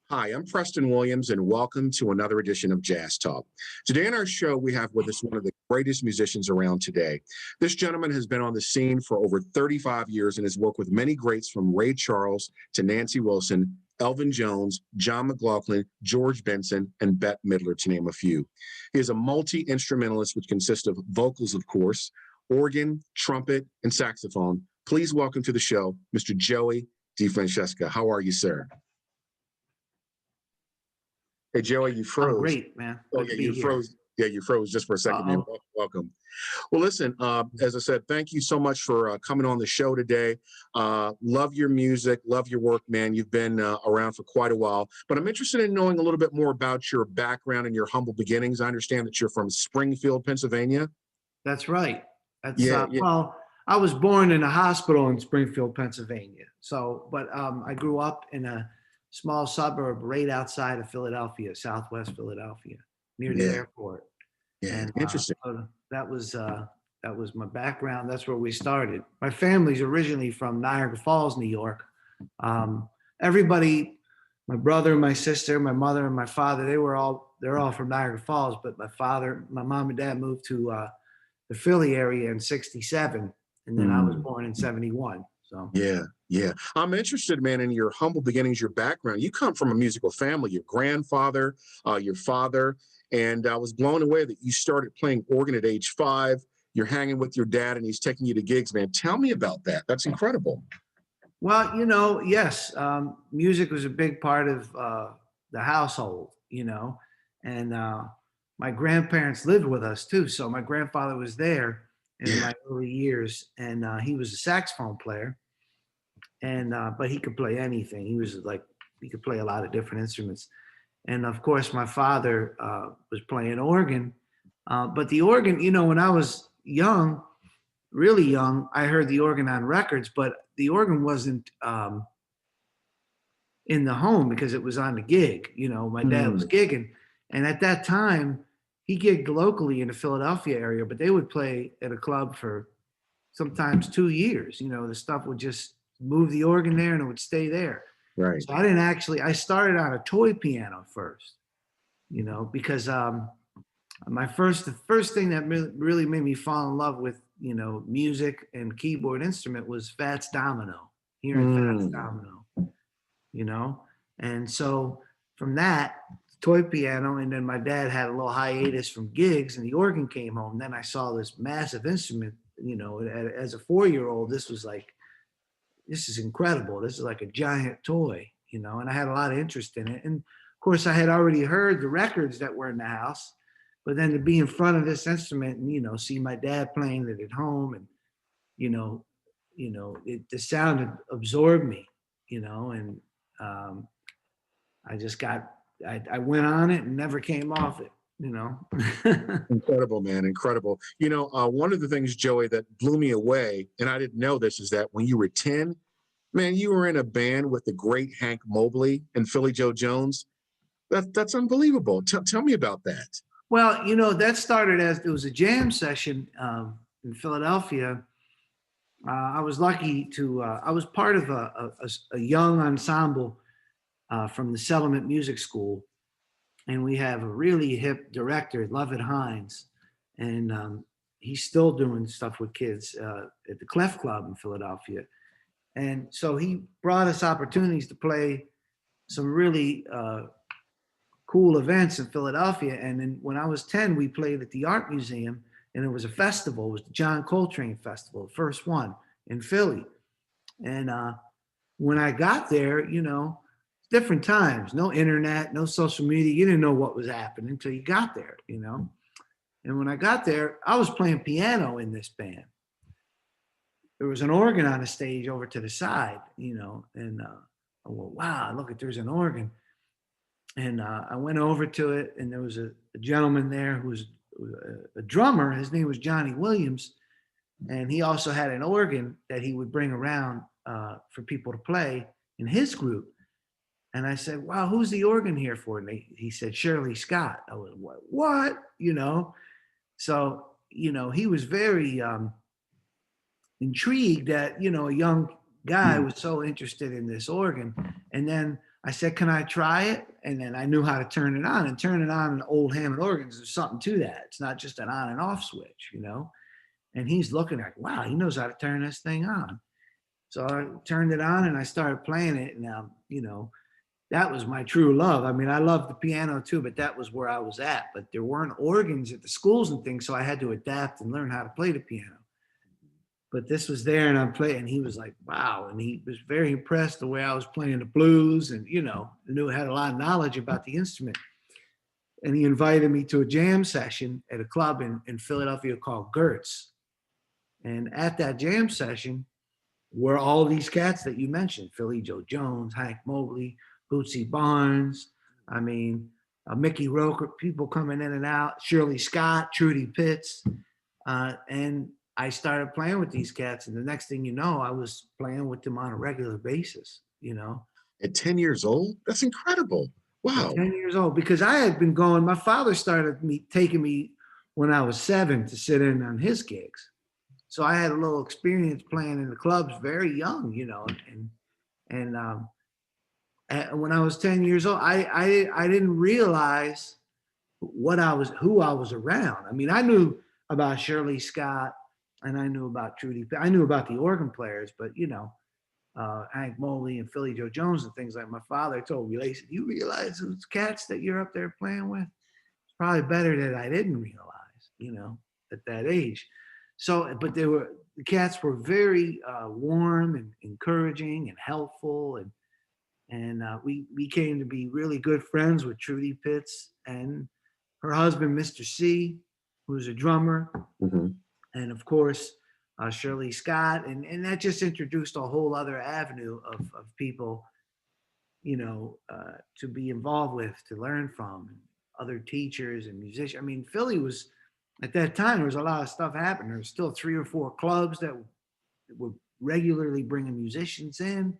Hi, I'm Preston Williams, and welcome to another edition of Jazz Talk. Today on our show, we have with us one of the greatest musicians around today. This gentleman has been on the scene for over 35 years and has worked with many greats from Ray Charles to Nancy Wilson, Elvin Jones, John McLaughlin, George Benson, and Bette Midler, to name a few. He is a multi-instrumentalist, which consists of vocals, of course, organ, trumpet, and saxophone. Please welcome to the show, Mr. Joey DeFrancesco. How are you, sir? Hey, Joey, you I'm froze. great, man. Oh, Good yeah, to be you here. froze. Yeah, you froze just for a second, man. Welcome. Well, listen, as I said, thank you so much for coming on the show today. Love your music, love your work, man. You've been around for quite a while, but I'm interested in knowing a little bit more about your background and your humble beginnings. I understand that you're from Springfield, Pennsylvania. That's right. That's Yeah. well, I was born in a hospital in Springfield, Pennsylvania. But I grew up in a small suburb right outside of Philadelphia, Southwest Philadelphia, near the Yeah. airport. Yeah, And interesting. that was my background. That's where we started. My family's originally from Niagara Falls, New York. Everybody, my brother, my sister, my mother, and my father, they're all from Niagara Falls. But my mom and dad moved to the Philly area in '67, and then I was born in '71. So Yeah. I'm interested, man, in your humble beginnings, your background. You come from a musical family, your grandfather, your father, and I was blown away that you started playing organ at age 5. You're hanging with your dad and he's taking you to gigs, man. Tell me about that. That's incredible. well, yes, music was a big part of the household, and my grandparents lived with us too. So my grandfather was there in Yeah. my early years, and he was a saxophone player, and but he could play anything. He could play a lot of different instruments, and of course my father was playing organ, but the organ, when I was young, really young, I heard the organ on records, but the organ wasn't in the home because it was on the gig. My dad was gigging, and at that time he gigged locally in the Philadelphia area, but they would play at a club for sometimes 2 years. The stuff would just move the organ there and it would stay there. Right. So I started on a toy piano first, because the first thing that really made me fall in love with, music and keyboard instrument was Fats Domino, hearing Fats Domino, and so from that, toy piano, and then my dad had a little hiatus from gigs and the organ came home. Then I saw this massive instrument, as a 4-year-old, this is incredible. This is like a giant toy, and I had a lot of interest in it. And of course I had already heard the records that were in the house, but then to be in front of this instrument and, see my dad playing it at home and, the sound absorbed me, and I went on it and never came off it. Incredible, man. Incredible. One of the things, Joey, that blew me away, and I didn't know this, is that when you were 10, man, you were in a band with the great Hank Mobley and Philly Joe Jones. That's unbelievable. Tell me about that. Well, that started as there was a jam session in Philadelphia. I was lucky to, I was part of a young ensemble from the Settlement Music School. And we have a really hip director, Lovett Hines. And he's still doing stuff with kids at the Clef Club in Philadelphia. And so he brought us opportunities to play some really cool events in Philadelphia. And then when I was 10, we played at the Art Museum, and it was a festival. It was the John Coltrane Festival, the first one in Philly. And when I got there, different times, no internet, no social media. You didn't know what was happening until you got there, And when I got there, I was playing piano in this band. There was an organ on the stage over to the side, and I went, wow, look, there's an organ. And I went over to it, and there was a gentleman there who was a drummer. His name was Johnny Williams. And he also had an organ that he would bring around for people to play in his group. And I said, wow, who's the organ here for? And he said, Shirley Scott. I was, what? So, he was very intrigued that, a young guy was so interested in this organ. And then I said, can I try it? And then I knew how to turn it on, and turn it on in old Hammond organs. There's something to that. It's not just an on and off switch, you know? And he's looking like, wow, he knows how to turn this thing on. So I turned it on and I started playing it. And, you know, that was my true love. I mean, I loved the piano too, but that was where I was at. But there weren't organs at the schools and things. So I had to adapt and learn how to play the piano. But this was there and I'm playing. And he was like, wow. And he was very impressed the way I was playing the blues, and, you know, knew I had a lot of knowledge about the instrument. And he invited me to a jam session at a club in Philadelphia called Gertz. And at that jam session were all these cats that you mentioned: Philly Joe Jones, Hank Mobley, Bootsy Barnes. I mean, Mickey Roker, people coming in and out, Shirley Scott, Trudy Pitts. And I started playing with these cats. And the next thing you know, I was playing with them on a regular basis, you know. At 10 years old? That's incredible. Wow. 10 years old, because I had been going, my father started taking me when I was 7 to sit in on his gigs. So I had a little experience playing in the clubs very young, you know, and when I was 10 years old, I didn't realize who I was around. I mean, I knew about Shirley Scott and I knew about Trudy. I knew about the organ players, but, you know, Hank Mobley and Philly Joe Jones and things like. My father told me, he said, you realize those cats that you're up there playing with? It's probably better that I didn't realize, you know, at that age. So, but the cats were very warm and encouraging and helpful, and we came to be really good friends with Trudy Pitts and her husband, Mr. C, who was a drummer, and of course Shirley Scott, and that just introduced a whole other avenue of people, you know, to be involved with, to learn from, and other teachers and musicians. I mean, Philly was, at that time, there was a lot of stuff happening. There was still 3 or 4 clubs that were regularly bringing musicians in.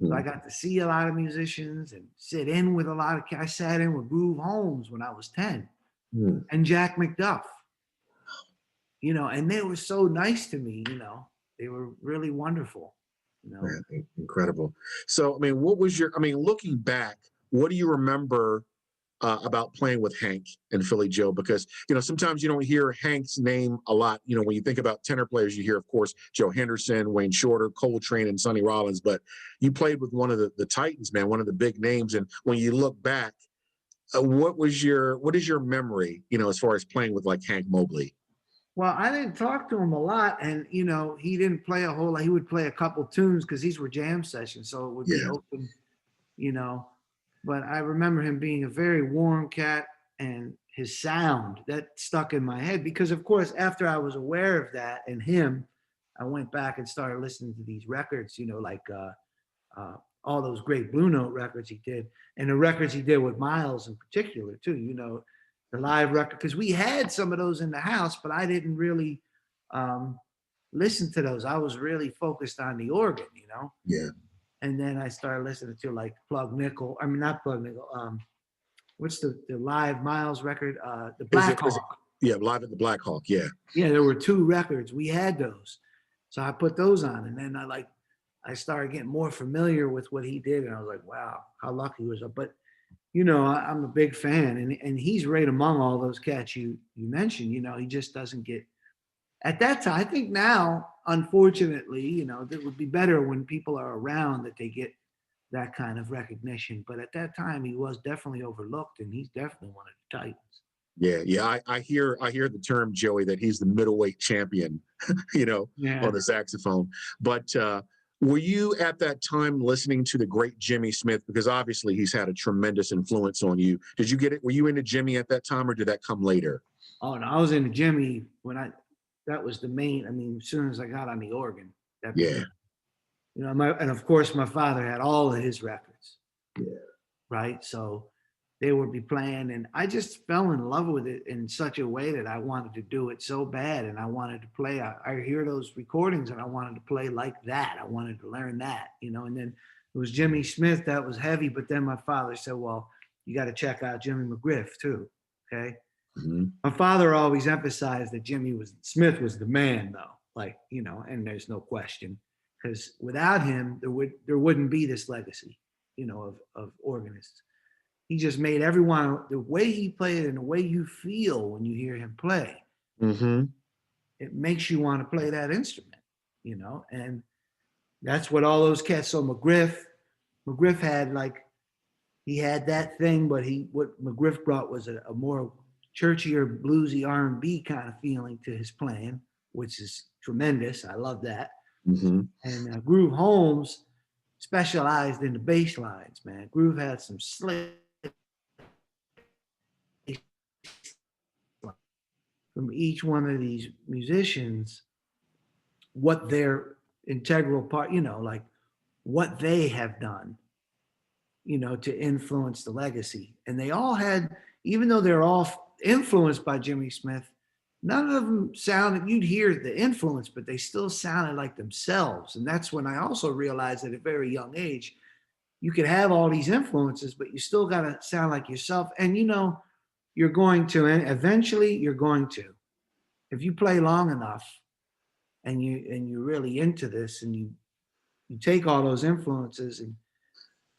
So I got to see a lot of musicians and sit in with a lot of, I sat in with Groove Holmes when I was 10 and Jack McDuff, you know, and they were so nice to me, you know, they were really wonderful, you know. Man, incredible. So, I mean, looking back, what do you remember about playing with Hank and Philly Joe? Because, you know, sometimes you don't hear Hank's name a lot. You know, when you think about tenor players, you hear, of course, Joe Henderson, Wayne Shorter, Coltrane, and Sonny Rollins. But you played with one of the Titans, man, one of the big names. And when you look back, what is your memory, you know, as far as playing with like Hank Mobley? Well, I didn't talk to him a lot, and, you know, he didn't play a whole lot. He would play a couple tunes because these were jam sessions, so it would be open, you know. But I remember him being a very warm cat, and his sound that stuck in my head because, of course, after I was aware of that and him, I went back and started listening to these records, you know, like all those great Blue Note records he did, and the records he did with Miles in particular too, you know, the live record, because we had some of those in the house, but I didn't really listen to those. I was really focused on the organ, you know. Yeah. And then I started listening to like Plug Nickel. I mean, not Plug Nickel. What's the live Miles record? The Black Hawk. Yeah, Live at the Black Hawk. Yeah. Yeah, there were 2 records. We had those, so I put those on, and then I started getting more familiar with what he did, and I was like, wow, how lucky was I? But, you know, I'm a big fan, and he's right among all those cats you mentioned. You know, he just doesn't get, at that time. I think now, unfortunately, you know, it would be better when people are around that they get that kind of recognition. But at that time, he was definitely overlooked, and he's definitely one of the Titans. Yeah. I hear the term, Joey, that he's the middleweight champion, you know, on the saxophone. But were you at that time listening to the great Jimmy Smith? Because obviously he's had a tremendous influence on you. Did you get it? Were you into Jimmy at that time, or did that come later? Oh, no, I was into Jimmy that was the main. I mean, as soon as I got on the organ, you know, and of course my father had all of his records. Yeah. Right. So they would be playing, and I just fell in love with it in such a way that I wanted to do it so bad, and I wanted to play. I hear those recordings, and I wanted to play like that. I wanted to learn that, you know. And then it was Jimmy Smith that was heavy, but then my father said, "Well, you got to check out Jimmy McGriff too." Okay. My father always emphasized that Smith was the man, though. Like, you know, and there's no question, because without him, there wouldn't be this legacy. of organists. He just made everyone, the way he played and the way you feel when you hear him play, Mm-hmm. it makes you want to play that instrument, and that's what all those cats. So McGriff had he had that thing, but what McGriff brought was a more churchier, bluesy R&B kind of feeling to his playing, which is tremendous. I love that. Mm-hmm. And Groove Holmes specialized in the bass lines, man. Groove had some slick from each one of these musicians, what their integral part, like what they have done, to influence the legacy. And they all had, even though they're all influenced by Jimmy Smith, none of them sounded, you'd hear the influence, but they still sounded like themselves. And that's when I also realized at a very young age, you could have all these influences, but you still got to sound like yourself. And you're going to, and eventually you're going to, if you play long enough and you're really into this, and you take all those influences, and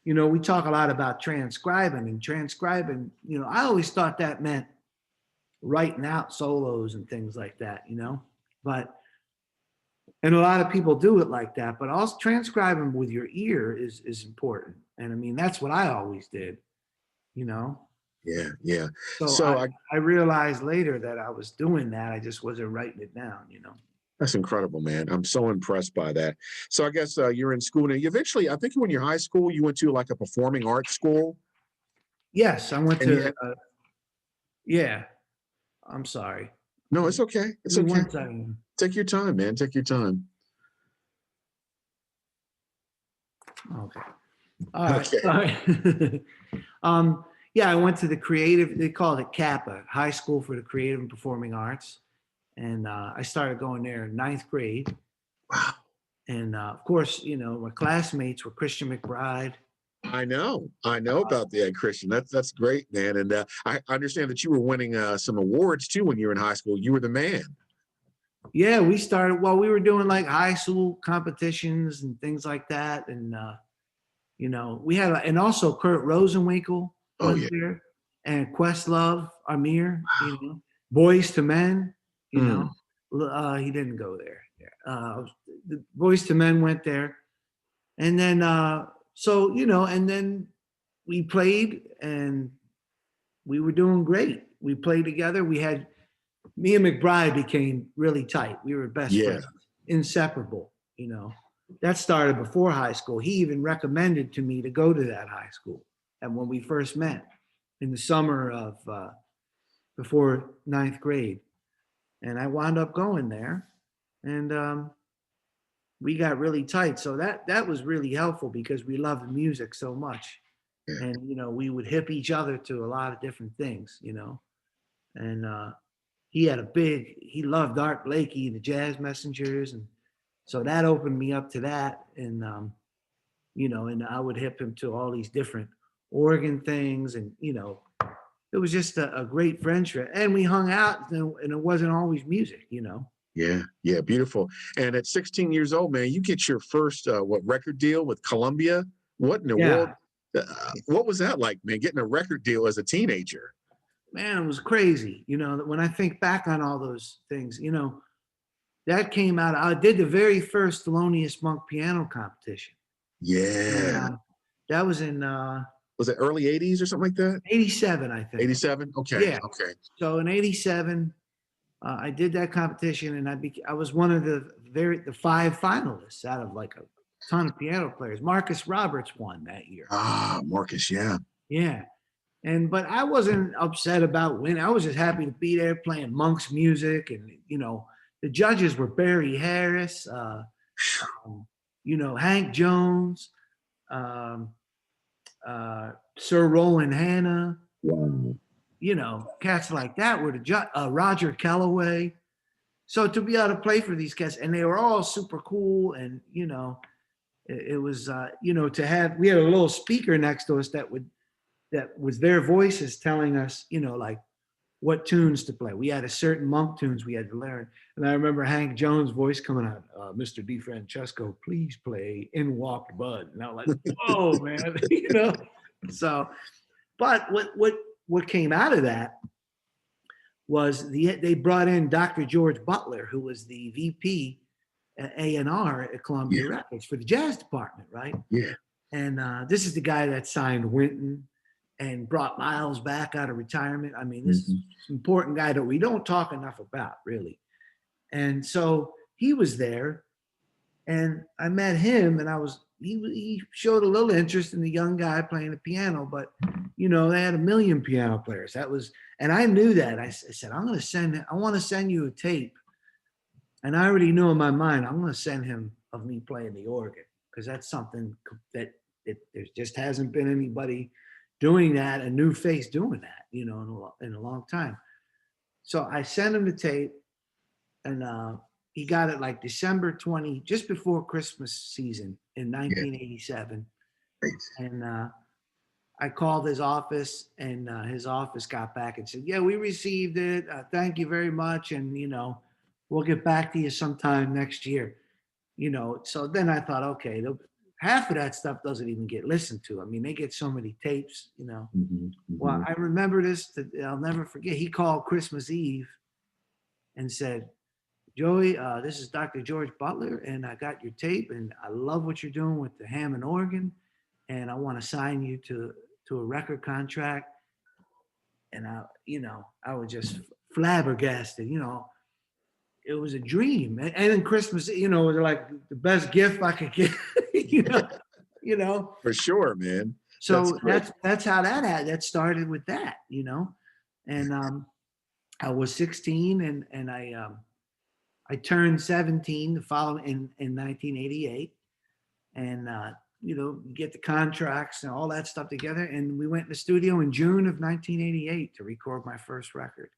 we talk a lot about transcribing, I always thought that meant writing out solos and things like that, but and a lot of people do it like that, but also transcribing with your ear is important. And I mean, that's what I always did, Yeah, yeah. So I realized later that I was doing that. I just wasn't writing it down, That's incredible, man. I'm so impressed by that. So I guess you're in school now. You eventually, I think when you're high school, you went to like a performing arts school. Yes, I went And to, yeah, I'm sorry. No, it's okay. It's Give me okay. 1 second. Take your time, man. Take your time. Okay. All right. Okay. All right. Yeah, I went to the creative, they called it Kappa, High School for the Creative and Performing Arts. And I started going there in 9th grade. Wow. And of course, my classmates were Christian McBride. I know about that, Christian. That's great, man. And I understand that you were winning some awards too when you were in high school. You were the man. Yeah, we started, we were doing like high school competitions and things like that. And, we had, and also Kurt Rosenwinkel was there, and Questlove, Amir, Boys to Men, he didn't go there. The Boys to Men went there. And then, and then we played and we were doing great. We played together. Me and McBride became really tight. We were best friends, inseparable, That started before high school. He even recommended to me to go to that high school. And when we first met in the summer of before 9th grade, and I wound up going there, and we got really tight. So that was really helpful because we loved music so much. Yeah. And, we would hip each other to a lot of different things, and he loved Art Blakey, the Jazz Messengers. And so that opened me up to that. And, and I would hip him to all these different organ things. And, it was just a great friendship. And we hung out, and it wasn't always music, Yeah, beautiful. And at 16 years old, man, you get your first record deal with Columbia. What in the world? What was that like, man? Getting a record deal as a teenager? Man, it was crazy. When I think back on all those things, that came out. I did the very first Thelonious Monk piano competition. Yeah, and, that was in. Was it early 80s or something like that? 87, I think. 87. Okay. Yeah. Okay. So in 87. I did that competition, and I was one of the 5 finalists out of like a ton of piano players. Marcus Roberts won that year. Marcus, yeah. Yeah. But I wasn't upset about winning. I was just happy to be there playing Monk's music. And, the judges were Barry Harris, Hank Jones, Sir Roland Hanna. Wow. Cats like that were the Roger Kellaway. So to be able to play for these cats, and they were all super cool, and it was to have, we had a little speaker next to us that was their voices telling us, like what tunes to play. We had a certain monk tunes we had to learn. And I remember Hank Jones' voice coming out, Mr. DeFrancesco, please play In Walked Bud. And I was like, whoa, man, you know? So, but what came out of that was they brought in Dr. George Butler, who was the VP at A&R at Columbia Records for the jazz department, right? Yeah. And this is the guy that signed Wynton and brought Miles back out of retirement. I mean, this is an important guy that we don't talk enough about, really. And so he was there, and I met him, and he showed a little interest in the young guy playing the piano, but you know, they had a million piano players. And I knew that. I said, I want to send you a tape. And I already knew in my mind, I'm going to send him of me playing the organ, because that's something that there just hasn't been anybody doing that, a new face doing that, you know, in a long time. So I sent him the tape, and he got it like December 20, just before Christmas season in 1987. And I called his office, and his office got back and said, yeah, we received it. Thank you very much. And, you know, we'll get back to you sometime next year. You know, so then I thought, okay, half of that stuff doesn't even get listened to. I mean, they get so many tapes, you know. Well, I remember this, I'll never forget. He called Christmas Eve and said, Joey, this is Dr. George Butler, and I got your tape, and I love what you're doing with the Hammond organ, and I want to sign you to a record contract. And I was just flabbergasted, you know. It was a dream. And in Christmas, you know, it was like the best gift I could get, you know. For sure, man. So that's how that started with that, you know. And I was 16, and I turned 17 the following in 1988, and you know, get the contracts and all that stuff together, and we went in the studio in June of 1988 to record my first record.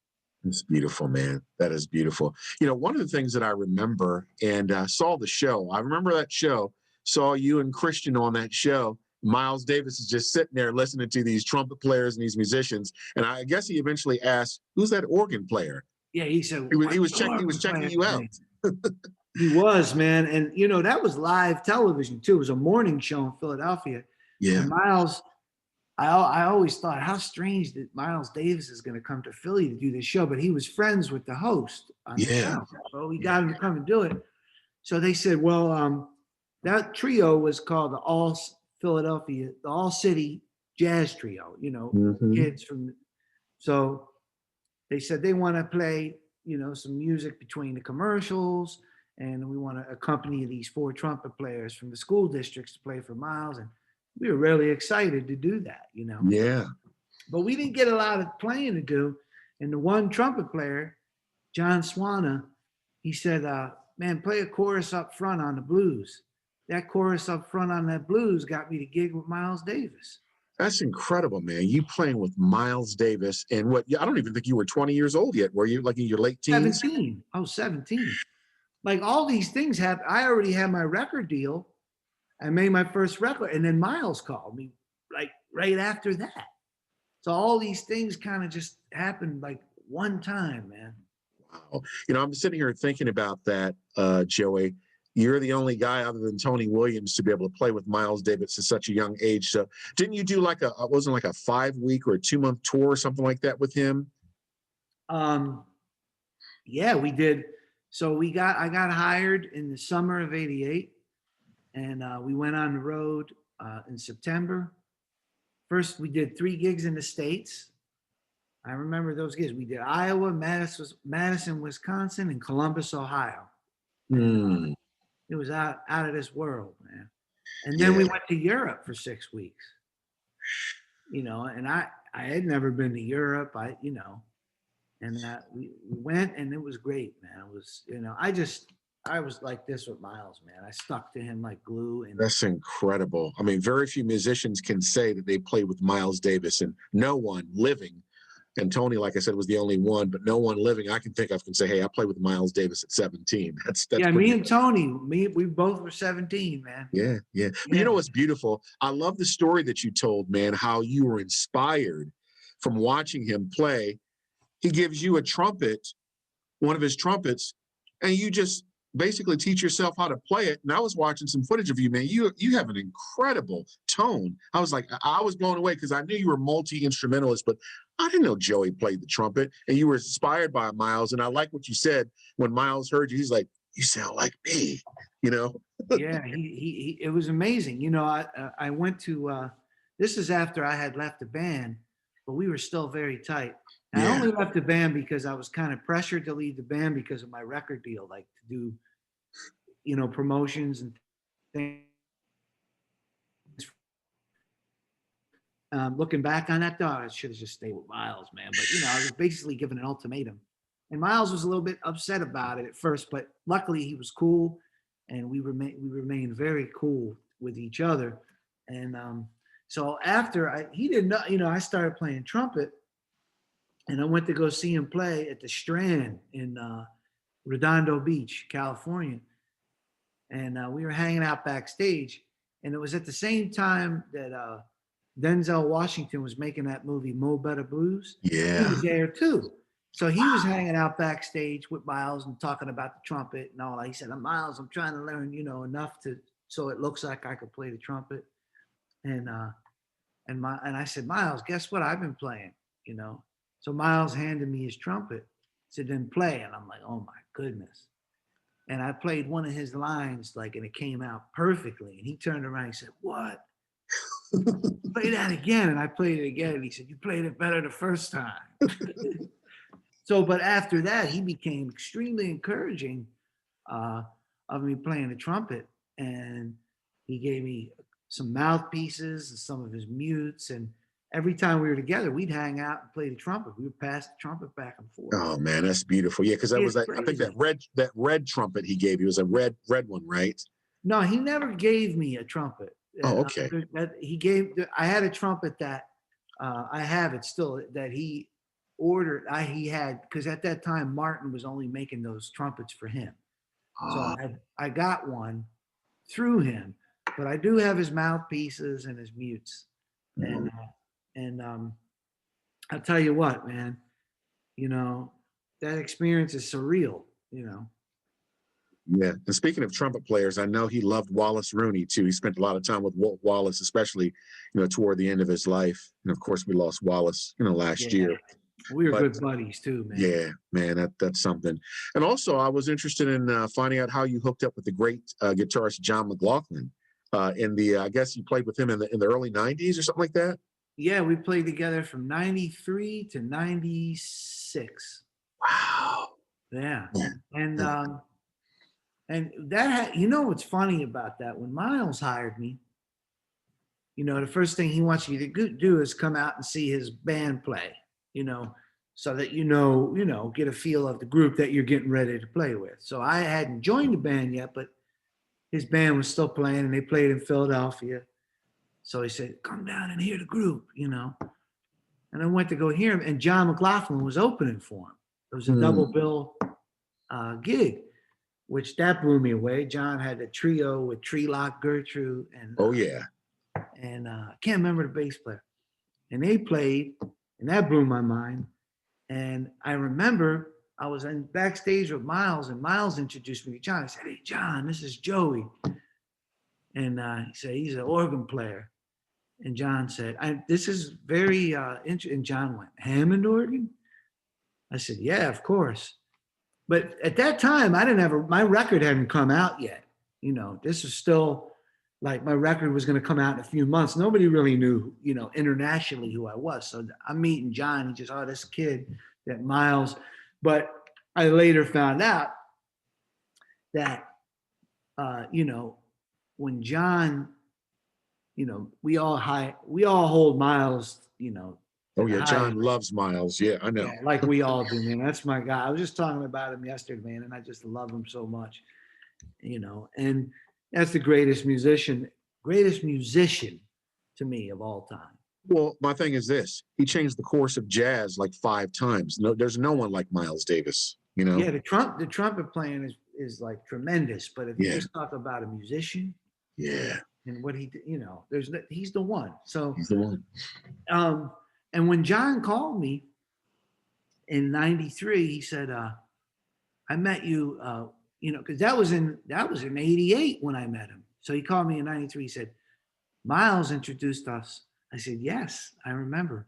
It's beautiful, man. That is beautiful. You know, one of the things that I remember, and saw the show, I remember that show, saw you and Christian on that show. Miles Davis is just sitting there listening to these trumpet players and these musicians. And I guess he eventually asked, who's that organ player? Yeah, he said, he was checking you out. He was, man. And, you know, that was live television, too. It was a morning show in Philadelphia. Yeah. And Miles, I always thought, how strange that Miles Davis is going to come to Philly to do this show, but he was friends with the host on the show. So we got him to come and do it. So they said, well, that trio was called the All City Jazz Trio, you know, kids from. So they said they want to play, you know, some music between the commercials, and we want to accompany these 4 trumpet players from the school districts to play for Miles. And we were really excited to do that, you know. Yeah. But we didn't get a lot of playing to do. And the one trumpet player, John Swana, he said, man, play a chorus up front on the blues. That chorus up front on that blues got me the gig with Miles Davis. That's incredible, man. You playing with Miles Davis, and what? I don't even think you were 20 years old yet. Were you, like, in your late teens? 17. I was 17. Like, all these things happened. I already had my record deal. I made my first record, and then Miles called me like right after that. So all these things kind of just happened like one time, man. Wow. You know, I'm sitting here thinking about that, Joey. You're the only guy other than Tony Williams to be able to play with Miles Davis at such a young age. So didn't you do like wasn't like a 5-week or a 2-month tour or something like that with him? Yeah, we did. So I got hired in the summer of '88, and we went on the road in September. First, we did 3 gigs in the States. I remember those gigs. We did Iowa, Madison, Wisconsin, and Columbus, Ohio. It was out of this world, man. And then we went to Europe for 6 weeks. You know, and I had never been to Europe. And we went, and it was great, man. It was, you know, I was like this with Miles, man. I stuck to him like glue. And that's incredible. I mean, very few musicians can say that they played with Miles Davis, and no one living, and Tony, like I said, was the only one, but no one living I can think of can say, hey, I played with Miles Davis at 17. That's yeah, me and Tony, we both were 17, man. Yeah. But you know what's beautiful? I love the story that you told, man, how you were inspired from watching him play. he gives you a trumpet, one of his trumpets, and you just basically teach yourself how to play it. And I was watching some footage of you, man. You have an incredible tone. I was like, I was blown away because I knew you were multi-instrumentalist, but I didn't know Joey played the trumpet, and you were inspired by Miles. And I like what you said when Miles heard you. He's like, you sound like me, you know? Yeah, he it was amazing. You know, I went to this is after I had left the band, but we were still very tight. And I Yeah. only left the band because I was kind of pressured to leave the band because of my record deal, like to do, you know, promotions and things. Looking back on that, though, I should have just stayed with Miles, man. But you know, I was basically given an ultimatum, and Miles was a little bit upset about it at first, but luckily he was cool, and we remained very cool with each other. And so after he didn't know, you know, I started playing trumpet, and I went to go see him play at the Strand in Redondo Beach, California, and we were hanging out backstage, and it was at the same time that Denzel Washington was making that movie Mo Better Blues. Yeah. He was there too. So he was hanging out backstage with Miles and talking about the trumpet and all that. He said, Miles, I'm trying to learn, you know, enough so it looks like I could play the trumpet. And I said, Miles, guess what I've been playing, you know? So Miles handed me his trumpet, said, then play. And I'm like, oh my goodness. And I played one of his lines, like, and it came out perfectly. And he turned around and he said, what? Play that again. And I played it again. And he said, you played it better the first time. So, but after that, he became extremely encouraging of me playing the trumpet. And he gave me some mouthpieces and some of his mutes. And every time we were together, we'd hang out and play the trumpet. We would pass the trumpet back and forth. Oh man, that's beautiful. Yeah, because that was like, I think that red trumpet he gave you was a red one, right? No, he never gave me a trumpet. Oh, okay. I had a trumpet that I have it still that he ordered. He had, because at that time Martin was only making those trumpets for him. So I got one through him, but I do have his mouthpieces and his mutes. And I'll tell you what, man, you know, that experience is surreal, you know. Yeah. And speaking of trumpet players, I know he loved Wallace Rooney too. He spent a lot of time with Wallace, especially, you know, toward the end of his life. And of course, we lost Wallace, you know, last year. We were good buddies too, man. Yeah, man, that's something. And also, I was interested in finding out how you hooked up with the great guitarist John McLaughlin. I guess you played with him in the early '90s or something like that. Yeah, we played together from '93 to '96. Wow. Yeah, and that you know what's funny about that? When Miles hired me, you know, the first thing he wants you to do is come out and see his band play, you know, so that you know, get a feel of the group that you're getting ready to play with. So I hadn't joined the band yet, but his band was still playing, and they played in Philadelphia. So he said, come down and hear the group, you know. And I went to go hear him, and John McLaughlin was opening for him. It was a double bill gig, which that blew me away. John had a trio with Treelock, Gertrude, and I can't remember the bass player. And they played, and that blew my mind. And I remember I was in backstage with Miles, and Miles introduced me to John. I said, hey, John, this is Joey. And he said, he's an organ player. And John said, this is very interesting. And John went, Hammond organ? I said, yeah, of course. But at that time, I didn't have my record hadn't come out yet. You know, this was still like my record was going to come out in a few months. Nobody really knew, you know, internationally who I was. So I'm meeting John. He just, this kid that Miles. But I later found out that, you know, when John, you know, we all hold Miles, you know. Oh yeah, John loves Miles. Yeah, I know. Yeah, like we all do, man. That's my guy. I was just talking about him yesterday, man, and I just love him so much, you know. And that's the greatest musician to me of all time. Well, my thing is this: he changed the course of jazz like 5 times. No, there's no one like Miles Davis. You know. Yeah, the trumpet playing is like tremendous. But if you just talk about a musician, yeah, and what he did, you know, he's the one. So he's the one. And when John called me, in 93, he said, I met you, because that was in 88 when I met him. So he called me in 93. He said, Miles introduced us. I said, yes, I remember.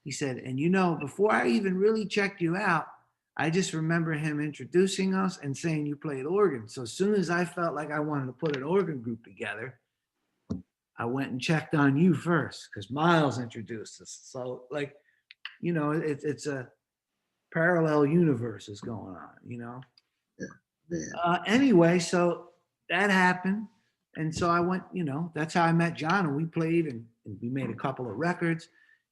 He said, and before I even really checked you out, I just remember him introducing us and saying you played organ. So as soon as I felt like I wanted to put an organ group together, I went and checked on you first because Miles introduced us. So it's a parallel universe is going on, Yeah. Anyway, so that happened. And so I went, that's how I met John, and we played and we made a couple of records.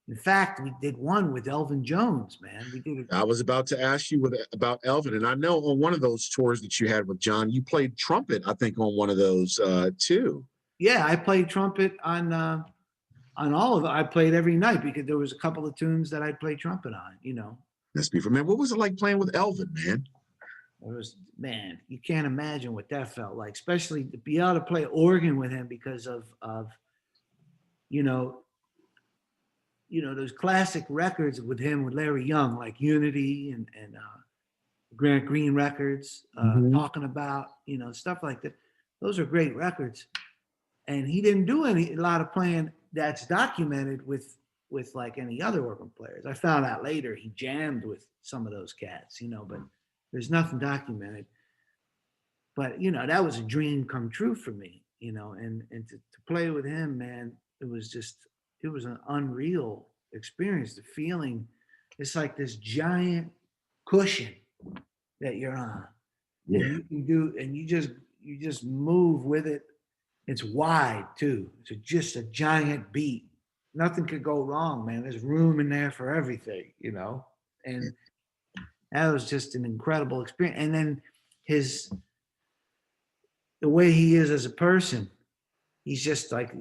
In fact, we did one with Elvin Jones, man. We did it. I was about to ask you about Elvin, and I know on one of those tours that you had with John, you played trumpet, I think, on one of those too. Yeah, I played trumpet on all of it. I played every night because there was a couple of tunes that I played trumpet on. Let's be for man. What was it like playing with Elvin, man? It was, man, you can't imagine what that felt like, especially to be able to play organ with him because of those classic records with him with Larry Young, like Unity and Grant Green records, talking about stuff like that. Those are great records, and he didn't do a lot of playing that's documented with like any other organ players. I found out later he jammed with some of those cats, but there's nothing documented. But that was a dream come true for me, and to play with him, man, it was an unreal experience. The feeling, it's like this giant cushion that you're on. Yeah. And you can do, and you just move with it. It's wide too. It's just a giant beat. Nothing could go wrong, man. There's room in there for everything, and that was just an incredible experience. And then the way he is as a person, he's just like,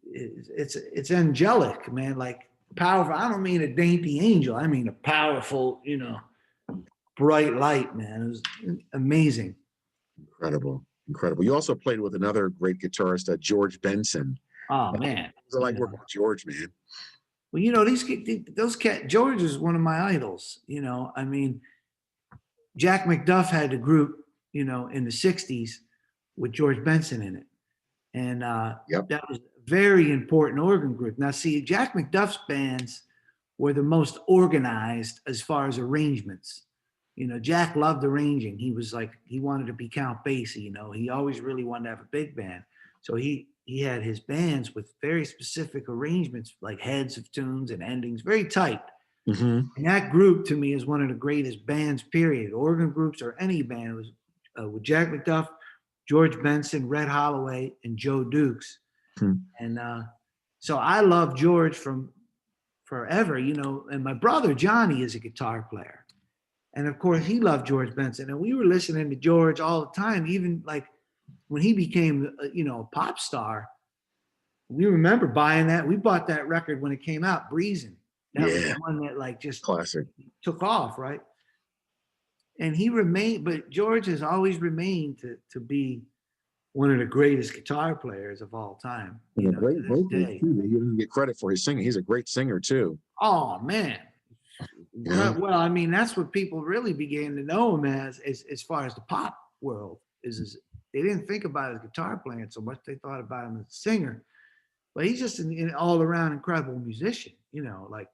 it's angelic, man. Like powerful. I don't mean a dainty angel. I mean a powerful, bright light, man. It was amazing. Incredible. You also played with another great guitarist, George Benson. Oh man. It was like working with George, man. Well, George is one of my idols. I mean, Jack McDuff had a group, in the 60s with George Benson in it. And that was a very important organ group. Now, see, Jack McDuff's bands were the most organized as far as arrangements. Jack loved arranging. He was like, he wanted to be Count Basie, he always really wanted to have a big band. So he had his bands with very specific arrangements, like heads of tunes and endings, very tight. Mm-hmm. And that group to me is one of the greatest bands, period. Organ groups or any band. It was with Jack McDuff, George Benson, Red Holloway, and Joe Dukes. Hmm. And so I love George from forever, and my brother Johnny is a guitar player. And of course he loved George Benson. And we were listening to George all the time, even like when he became, a pop star. We remember buying that. We bought that record when it came out, Breezin'. That was the one that like just classic took off, right? And he remained, but George has always remained to be one of the greatest guitar players of all time. Great vocalist too. He doesn't get credit for his singing. He's a great singer too. Oh man. Yeah. Well, I mean, that's what people really began to know him as far as the pop world is they didn't think about his guitar playing so much. They thought about him as a singer. But he's just an all-around incredible musician, like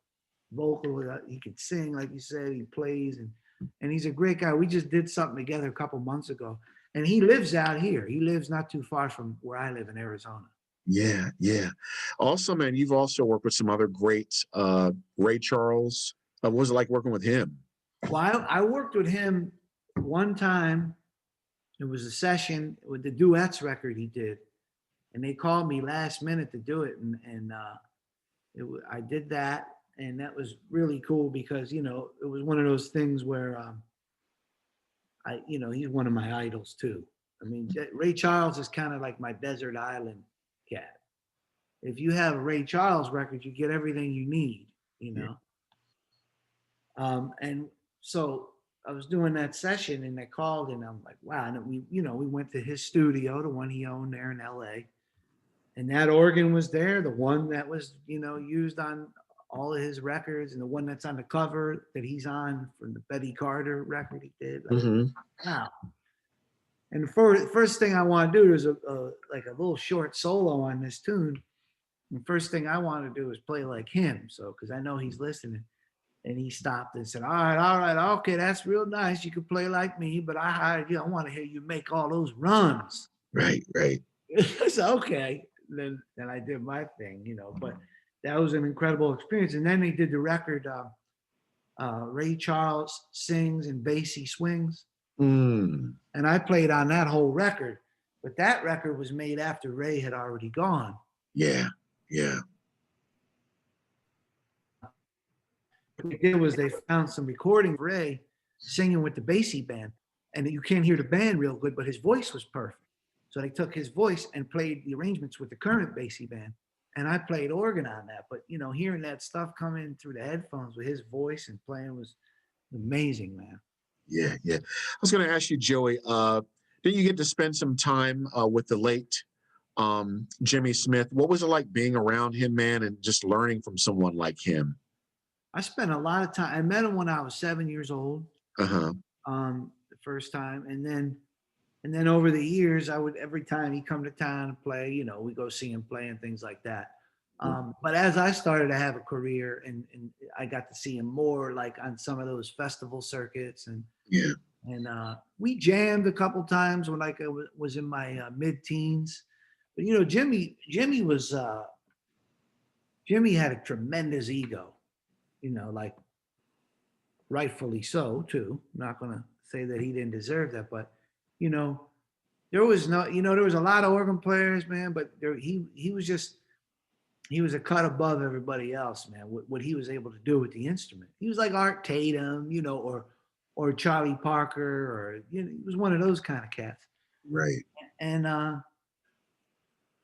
vocal. He can sing, like you said. He plays, and he's a great guy. We just did something together a couple months ago, and he lives out here. He lives not too far from where I live in Arizona. Yeah. Also, man, you've also worked with some other greats. Ray Charles. What was it like working with him? Well, I worked with him one time. It was a session with the duets record he did. And they called me last minute to do it. And I did that. And that was really cool because, it was one of those things where, he's one of my idols too. I mean, Ray Charles is kind of like my desert island cat. If you have a Ray Charles record, you get everything you need, And so I was doing that session and they called and I'm like, wow. And we went to his studio, the one he owned there in LA. And that organ was there, the one that was, used on all of his records, and the one that's on the cover that he's on from the Betty Carter record he did. Like, wow. And the first thing I want to do is like a little short solo on this tune. And the first thing I want to do is play like him. So, because I know he's listening. And he stopped and said, all right, okay, that's real nice. You can play like me, but I hired you. I want to hear you make all those runs. Right. So, okay. Then I did my thing, you know, but that was an incredible experience. And then they did the record, Ray Charles Sings and Basie Swings. Mm. And I played on that whole record, but that record was made after Ray had already gone. Yeah. What they did was they found some recording of Ray singing with the Basie band, and you can't hear the band real good, but his voice was perfect. So they took his voice and played the arrangements with the current Basie band, and I played organ on that. But you know, hearing that stuff come in through the headphones with his voice and playing was amazing, man. Yeah. I was going to ask you, Joey, didn't you get to spend some time with the late Jimmy Smith? What was it like being around him, man, and just learning from someone like him? I spent a lot of time. I met him when I was 7 years old. The First time, and then over the years, I would, every time he come to town and play, you know, we go see him play and things like that. But as I started to have a career, and I got to see him more, like on some of those festival circuits, and we jammed a couple times when like I was in my mid-teens. But you know, Jimmy had a tremendous ego. You know, like rightfully so too. I'm not gonna say that he didn't deserve that, but you know, there was a lot of organ players, man, but he was a cut above everybody else, man. What he was able to do with the instrument, he was like Art Tatum, you know, or Charlie Parker, or you know, he was one of those kind of cats. Right. And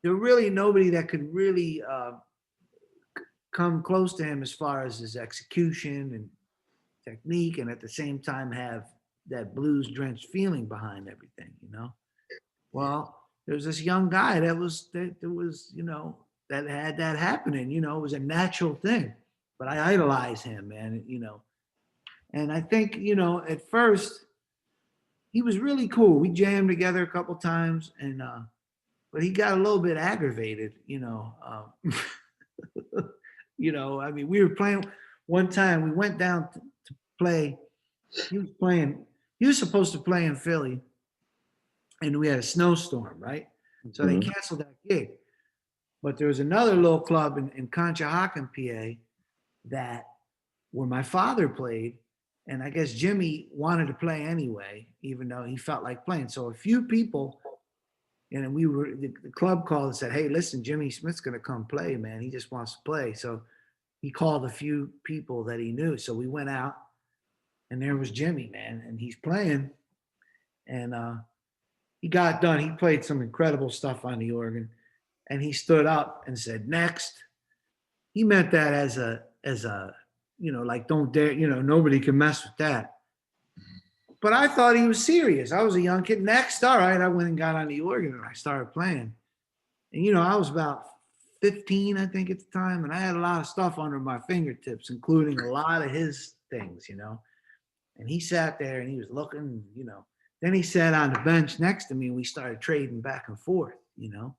there really nobody that could really come close to him as far as his execution and technique, and at the same time have that blues drenched feeling behind everything, you know. Well, there was this young guy that was you know, that had that happening, you know. It was a natural thing, but I idolized him, man, you know. And I think, you know, at first he was really cool. We jammed together a couple times, and but he got a little bit aggravated, you know. You know, I mean, we were playing one time. We went down to play. He was supposed to play in Philly, and we had a snowstorm, right? So they canceled that gig. But there was another little club in Conshohocken, PA, that where my father played, and I guess Jimmy wanted to play anyway, even though he felt like playing. So a few people, and the club called and said, "Hey, listen, Jimmy Smith's gonna come play, man. He just wants to play." So he called a few people that he knew. So we went out, and there was Jimmy, man, and he's playing. And he got done. He played some incredible stuff on the organ, and he stood up and said, "Next." He meant that as a, you know, like, don't dare, you know, nobody can mess with that. But I thought he was serious. I was a young kid. Next, all right. I went and got on the organ and I started playing. And, you know, I was about 15, I think, at the time. And I had a lot of stuff under my fingertips, including a lot of his things, you know. And he sat there and he was looking, you know. Then he sat on the bench next to me and we started trading back and forth, you know.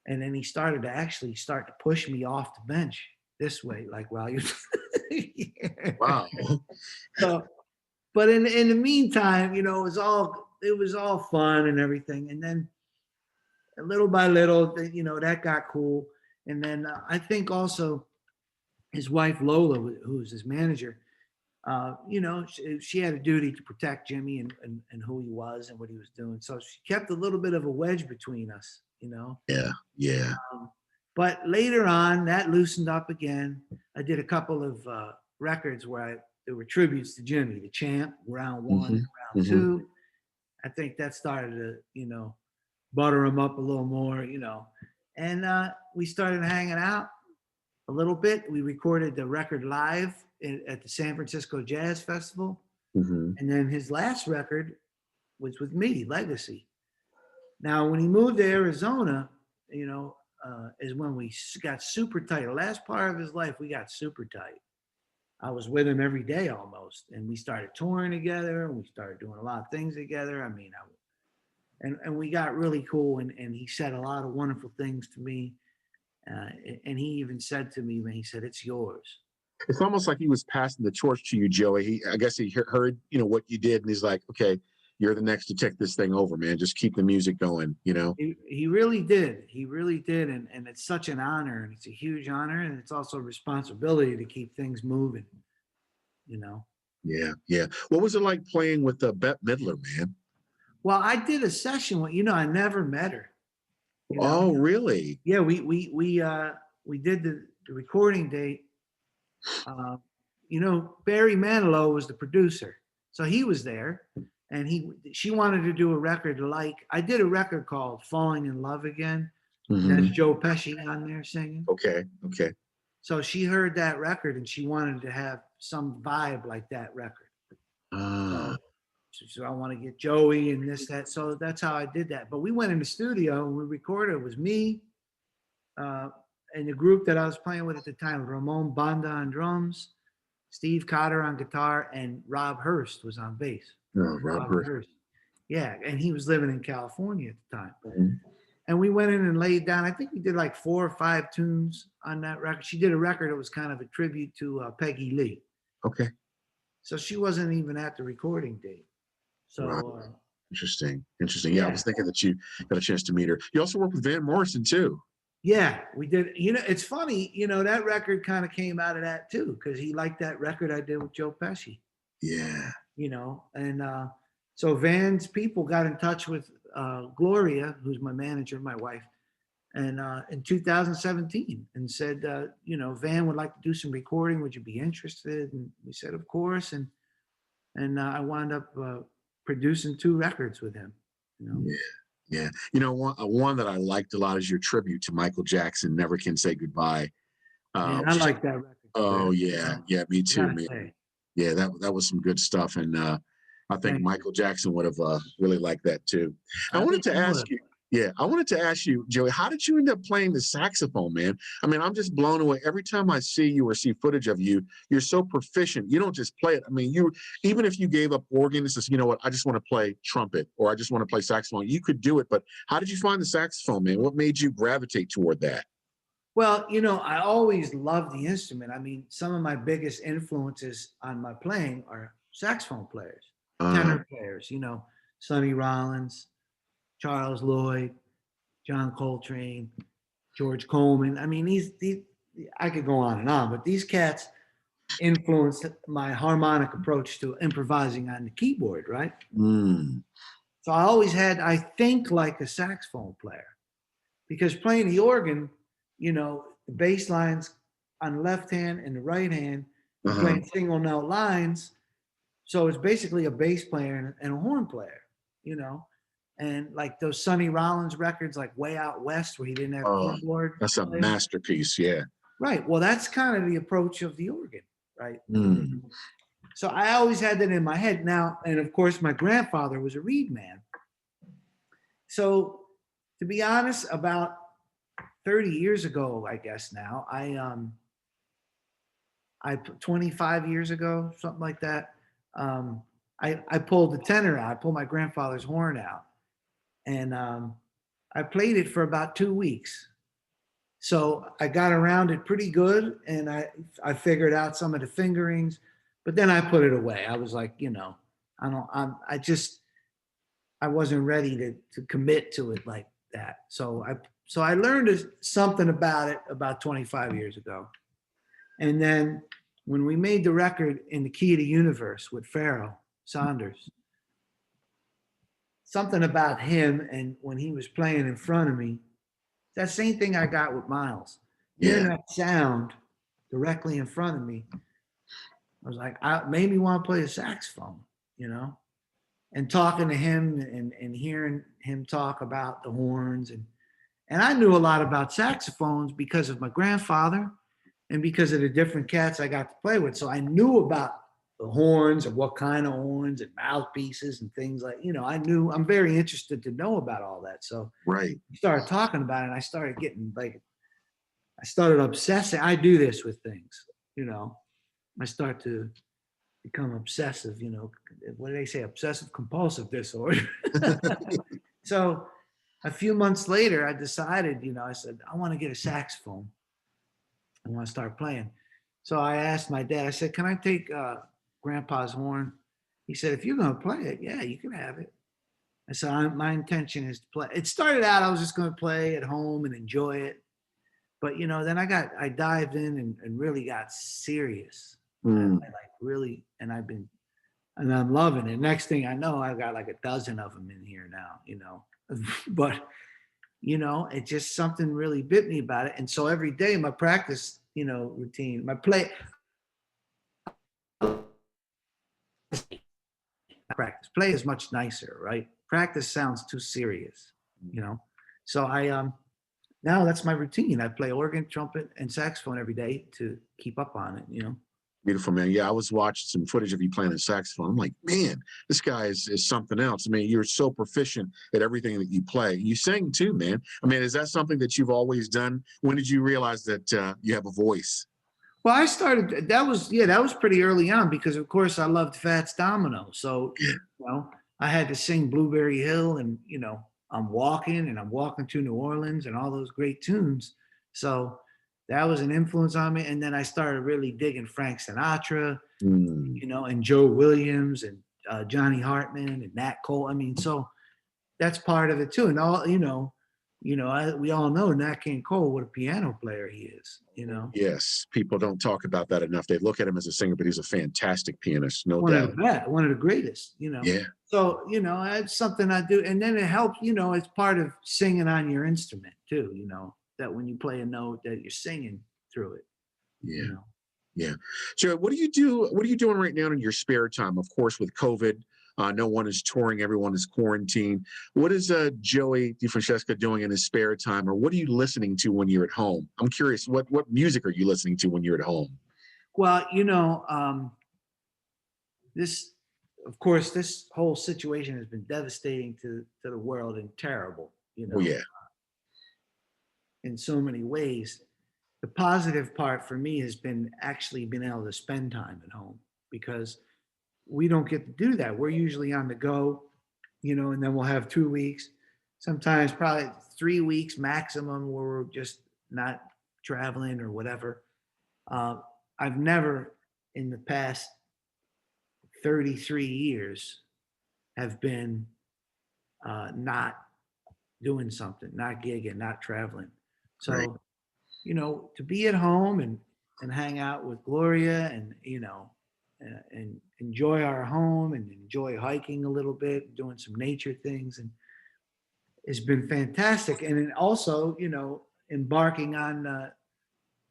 And then he started to push me off the bench this way, like, while you. Wow. So, but in the meantime, you know, it was all fun and everything. And then little by little, you know, that got cool. And then I think also his wife Lola, who was his manager, you know, she had a duty to protect Jimmy and who he was and what he was doing. So she kept a little bit of a wedge between us, you know. Yeah. But later on, that loosened up again. I did a couple of records where there were tributes to Jimmy, the Champ, round one, round two. I think that started to, you know, butter him up a little more, you know. And we started hanging out a little bit. We recorded the record live at the San Francisco Jazz Festival. And then his last record was with me, Legacy. Now, when he moved to Arizona, you know, is when we got super tight. The last part of his life, we got super tight. I was with him every day almost, and we started touring together, and we started doing a lot of things together. I mean, and we got really cool, and he said a lot of wonderful things to me. And he even said to me, when he said, "It's yours." It's almost like he was passing the torch to you, Joey. I guess he heard, what you did, and he's like, okay, you're the next to take this thing over, man. Just keep the music going, He really did. He really did. And it's such an honor, and it's a huge honor. And it's also a responsibility to keep things moving, Yeah, yeah. What was it like playing with Bette Midler, man? Well, I did a session with, I never met her. Oh, really? Yeah, we did the recording date. Barry Manilow was the producer. So he was there, and she wanted to do a record I did a record called Falling in Love Again. Mhm. There's Joe Pesci on there singing. Okay. So she heard that record, and she wanted to have some vibe like that record. So I want to get Joey and this, that. So that's how I did that. But we went in the studio and we recorded. It was me and the group that I was playing with at the time, Ramon Banda on drums, Steve Cotter on guitar, and Rob Hurst was on bass. Rob Hurst. Yeah, and he was living in California at the time. Mm-hmm. And we went in and laid down. I think we did like 4 or 5 tunes on that record. She did a record that was kind of a tribute to Peggy Lee. Okay. So she wasn't even at the recording date. So right. Interesting. Yeah, I was thinking that you got a chance to meet her. You also worked with Van Morrison too. Yeah, we did. It's funny, that record kind of came out of that too, because he liked that record I did with Joe Pesci. Yeah. And so Van's people got in touch with Gloria, who's my manager, my wife, and in 2017, and said, Van would like to do some recording. Would you be interested? And we said, of course. And I wound up producing 2 records with him. Yeah. One that I liked a lot is your tribute to Michael Jackson, Never Can Say Goodbye. I like that record. Oh, yeah. Yeah, me too, man. Yeah, that was some good stuff. And I think Michael Jackson would have really liked that too. I wanted to ask you, Joey, how did you end up playing the saxophone, man? I mean, I'm just blown away. Every time I see you or see footage of you, you're so proficient. You don't just play it. I mean, even if you gave up organ and says, you know what, I just want to play trumpet or I just want to play saxophone, you could do it. But how did you find the saxophone, man? What made you gravitate toward that? Well, I always loved the instrument. I mean, some of my biggest influences on my playing are saxophone players, tenor players, Sonny Rollins, Charles Lloyd, John Coltrane, George Coleman. I mean, these I could go on and on, but these cats influenced my harmonic approach to improvising on the keyboard, right? So I always had, I think, like a saxophone player, because playing the organ, the bass lines on the left hand and the right hand, playing single note lines. So it's basically a bass player and a horn player, and like those Sonny Rollins records, like Way Out West, where he didn't have a keyboard. That's a masterpiece. Yeah. Right. Well, that's kind of the approach of the organ, right? So I always had that in my head. Now, and of course, my grandfather was a reed man. So to be honest, about 30 years ago, I guess now, I 25 years ago, something like that, I pulled the tenor out. I pulled my grandfather's horn out, and I played it for about 2 weeks. So I got around it pretty good, and I figured out some of the fingerings, but then I put it away. I was like, I wasn't ready to commit to it like that. So I learned something about it about 25 years ago. And then when we made the record In the Key of the Universe with Pharoah Sanders, something about him, and when he was playing in front of me, that same thing I got with Miles. Hearing that sound directly in front of me, I was like, it made me want to play a saxophone, and talking to him and hearing him talk about the horns. And I knew a lot about saxophones because of my grandfather and because of the different cats I got to play with. So I knew about horns and what kind of horns and mouthpieces and things like, I'm very interested to know about all that. So Right. we started talking about it, and I started obsessing. I do this with things, I start to become obsessive, what do they say? Obsessive compulsive disorder. So a few months later, I decided, I said, I want to get a saxophone. I want to start playing. So I asked my dad, I said, can I take Grandpa's horn? He said, if you're going to play it, yeah, you can have it. I said, my intention is to play. It started out, I was just going to play at home and enjoy it. But, then I dived in and really got serious. I really, and I'm loving it. Next thing I know, I've got like a dozen of them in here now, but, it just something really bit me about it. And so every day my practice, routine, my play is much nicer, right? Practice sounds too serious, So now that's my routine. I play organ, trumpet, and saxophone every day to keep up on it, Beautiful, man. Yeah, I was watching some footage of you playing the saxophone. I'm like, man, this guy is something else. I mean, you're so proficient at everything that you play. You sing too, man. I mean, is that something that you've always done? When did you realize that you have a voice? Well, that was pretty early on, because of course I loved Fats Domino. So, I had to sing Blueberry Hill, and, I'm walking to New Orleans and all those great tunes. So that was an influence on me. And then I started really digging Frank Sinatra, and Joe Williams and Johnny Hartman and Nat Cole. I mean, so that's part of it too. And all, we all know Nat King Cole, what a piano player he is, Yes, people don't talk about that enough. They look at him as a singer, but he's a fantastic pianist, no doubt. One of the greatest, Yeah. So, it's something I do. And then it helps, it's part of singing on your instrument too, that when you play a note that you're singing through it. Yeah. Yeah. So what do you do? What are you doing right now in your spare time? Of course, with COVID, no one is touring. Everyone is quarantined. What is Joey DeFrancesco doing in his spare time, or what are you listening to when you're at home? I'm curious. What music are you listening to when you're at home? Well, of course, this whole situation has been devastating to the world and terrible, Oh, yeah. in so many ways. The positive part for me has been actually being able to spend time at home, because we don't get to do that. We're usually on the go, and then we'll have 2 weeks, sometimes probably 3 weeks maximum, where we're just not traveling or whatever. I've never, in the past 33 years, have been not doing something, not gigging, not traveling. So, Right. To be at home and hang out with Gloria and, and enjoy our home and enjoy hiking a little bit, doing some nature things, and it's been fantastic. And then also, embarking on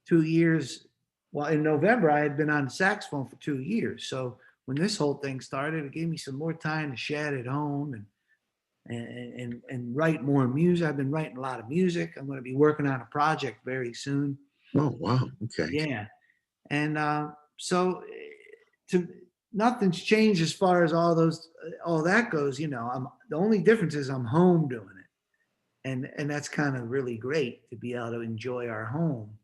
2 years. Well, in November, I had been on saxophone for 2 years. So when this whole thing started, it gave me some more time to chat at home and write more music. I've been writing a lot of music. I'm going to be working on a project very soon. Oh, wow. Okay. Yeah. And so nothing's changed as far as all that goes. The only difference is I'm home doing it. And that's kind of really great to be able to enjoy our home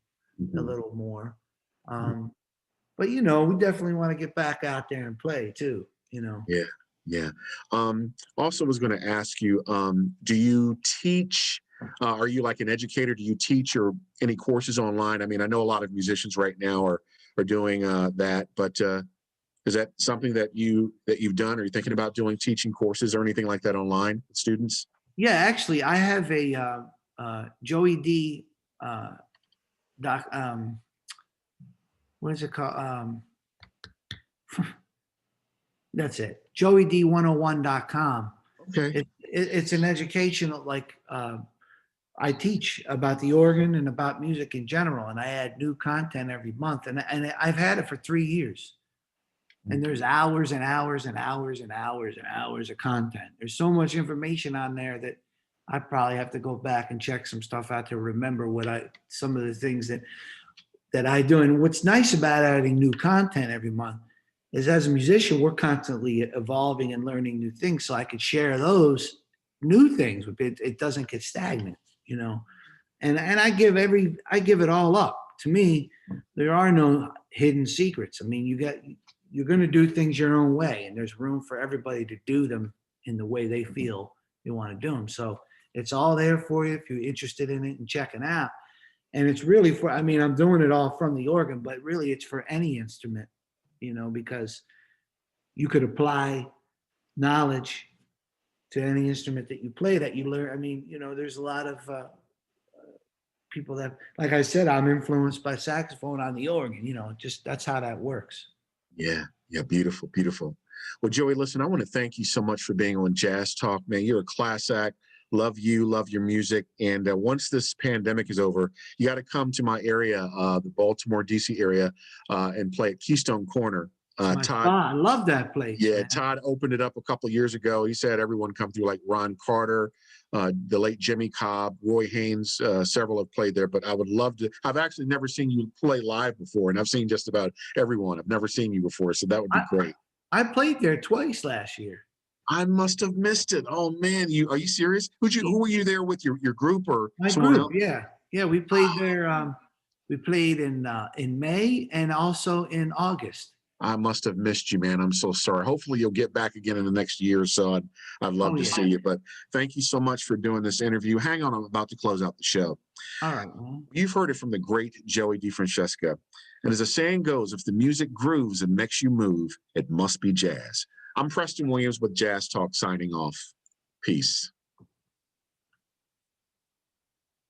a little more. But, we definitely want to get back out there and play too, Yeah. Yeah. Also was going to ask you, do you teach? Are you like an educator? Do you teach or any courses online? I mean, I know a lot of musicians right now are doing that, but is that something that you've done? Are you thinking about doing teaching courses or anything like that online with students? Yeah, actually, I have a Joey D. What is it called? That's it. JoeyD101.com. Okay. It's an educational, I teach about the organ and about music in general, and I add new content every month. And I've had it for 3 years. And there's hours and hours and hours and hours and hours of content. There's so much information on there that I probably have to go back and check some stuff out to remember some of the things that I do. And what's nice about adding new content every month is as a musician, we're constantly evolving and learning new things. So I could share those new things. It doesn't get stagnant, you know. And I give it all up. To me, there are no hidden secrets. I mean, you're going to do things your own way, and there's room for everybody to do them in the way they feel they want to do them. So it's all there for you if you're interested in it and checking out. And it's really for, I mean, I'm doing it all from the organ, but really it's for any instrument, you know, because you could apply knowledge to any instrument that you play that you learn. I mean, you know, there's a lot of people that, like I said, I'm influenced by saxophone on the organ, you know, just that's how that works. Yeah, yeah, beautiful, beautiful. Well, Joey, listen, I want to thank you so much for being on Jazz Talk, man. You're a class act. Love you, love your music. And once this pandemic is over, you got to come to my area, the Baltimore, D.C. area, and play at Keystone Corner. My Todd, spot. I love that place. yeah, Man. Todd opened it up a couple of years ago. He said everyone come through, like Ron Carter, the late Jimmy Cobb, Roy Haynes, several have played there, but I would love to. I've actually never seen you play live before, and I've seen just about everyone. I've never seen you before, so that would be great. I played there twice last year. I must have missed it. Oh man, are you serious? Who were you there with? Your group or My someone group? else? Yeah. We played there. We played in May and also in August. I must have missed you, man. I'm so sorry. Hopefully you'll get back again in the next year or so. I'd love to see you. But thank you so much for doing this interview. Hang on, I'm about to close out the show. All right. Man. You've heard it from the great Joey DeFrancesco. And as the saying goes, if the music grooves and makes you move, it must be jazz. I'm Preston Williams with Jazz Talk signing off. Peace.